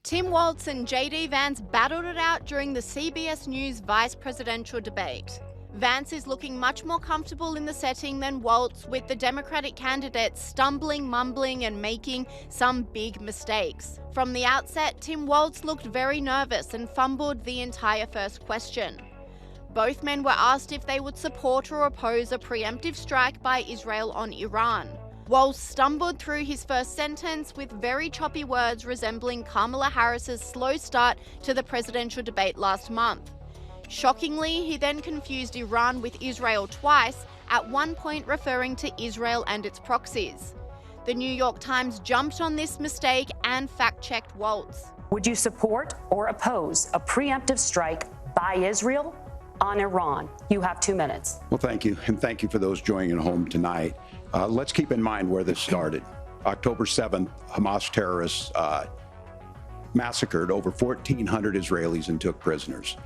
Tim Walz and JD Vance battled it out during the CBS News Vice Presidential debate. Vance is looking much more comfortable in the setting than Walz, with the Democratic candidate stumbling, mumbling, and making some big mistakes. From the outset, Tim Walz looked very nervous and fumbled the entire first question. Both men were asked if they would support or oppose a preemptive strike by Israel on Iran. Walz stumbled through his first sentence with very choppy words resembling Kamala Harris's slow start to the presidential debate last month. Shockingly, he then confused Iran with Israel twice, at one point referring to Israel and its proxies. The New York Times jumped on this mistake and fact-checked Walz. Would you support or oppose a preemptive strike by Israel on Iran? You have 2 minutes. Well, thank you. And thank you for those joining at home tonight. Let's keep in mind where this started. October 7th, Hamas terrorists massacred over 1,400 Israelis and took prisoners.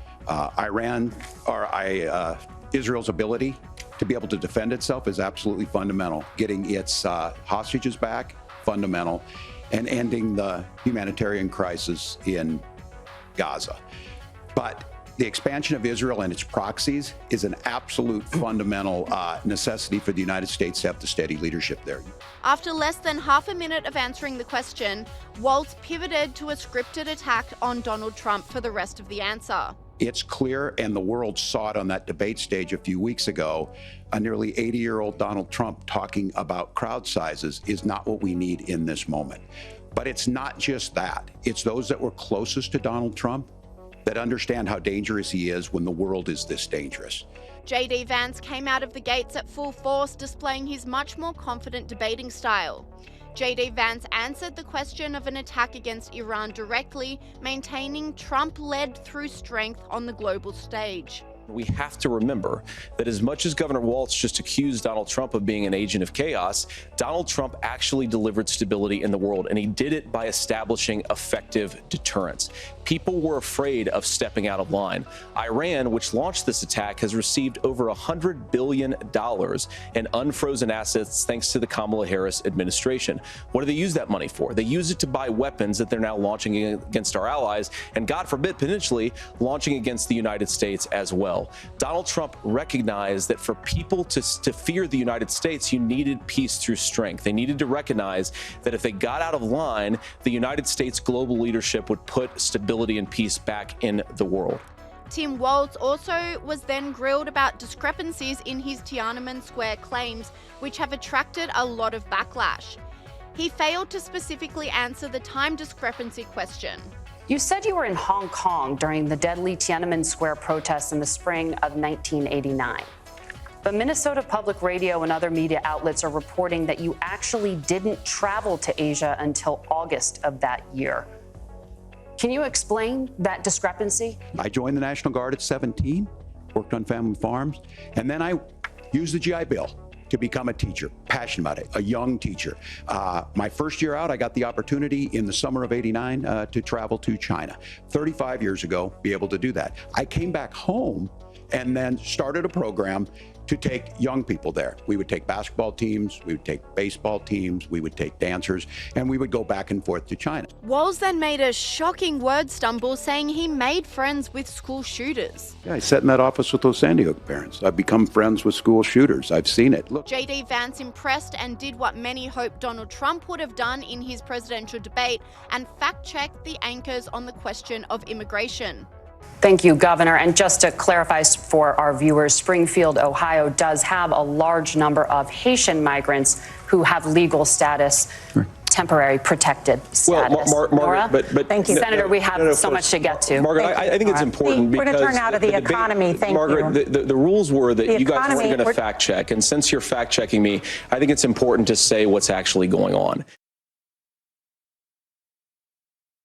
Israel's ability to be able to defend itself is absolutely fundamental. Getting its hostages back, fundamental, and ending the humanitarian crisis in Gaza. But the expansion of Israel and its proxies is an absolute fundamental necessity for the United States to have the steady leadership there. After less than half a minute of answering the question, Walz pivoted to a scripted attack on Donald Trump for the rest of the answer. It's clear, and the world saw it on that debate stage a few weeks ago, a nearly 80-year-old Donald Trump talking about crowd sizes is not what we need in this moment. But it's not just that. It's those that were closest to Donald Trump that understand how dangerous he is when the world is this dangerous. JD Vance came out of the gates at full force, displaying his much more confident debating style. JD Vance answered the question of an attack against Iran directly, maintaining Trump led through strength on the global stage. We have to remember that as much as Governor Walz just accused Donald Trump of being an agent of chaos, Donald Trump actually delivered stability in the world, and he did it by establishing effective deterrence. People were afraid of stepping out of line. Iran, which launched this attack, has received over $100 billion in unfrozen assets thanks to the Kamala Harris administration. What do they use that money for? They use it to buy weapons that they're now launching against our allies, and God forbid, potentially launching against the United States as well. Donald Trump recognized that for people to fear the United States, you needed peace through strength. They needed to recognize that if they got out of line, the United States global leadership would put stability and peace back in the world. Tim Walz also was then grilled about discrepancies in his Tiananmen Square claims, which have attracted a lot of backlash. He failed to specifically answer the time discrepancy question. You said you were in Hong Kong during the deadly Tiananmen Square protests in the spring of 1989. But Minnesota Public Radio and other media outlets are reporting that you actually didn't travel to Asia until August of that year. Can you explain that discrepancy? I joined the National Guard at 17, worked on family farms, and then I used the GI Bill to become a teacher, passionate about it, a young teacher. My first year out, I got the opportunity in the summer of '89 to travel to China. 35 years ago, be able to do that. I came back home and then started a program to take young people there. We would take basketball teams, we would take baseball teams, we would take dancers, and we would go back and forth to China. Walz then made a shocking word stumble, saying he made friends with school shooters. Yeah, I sat in that office with those Sandy Hook parents. I've become friends with school shooters. I've seen it. Look. JD Vance impressed and did what many hoped Donald Trump would have done in his presidential debate and fact-checked the anchors on the question of immigration. Thank you, Governor. And just to clarify for our viewers, Springfield, Ohio does have a large number of Haitian migrants who have legal status, temporary protected status. Well, Margaret, but thank you, Senator. We have so much to get to. Margaret, I think it's important because we're going to turn out of the economy. Thank you. Margaret, the rules were that you guys weren't going to fact check, and since you're fact checking me, I think it's important to say what's actually going on.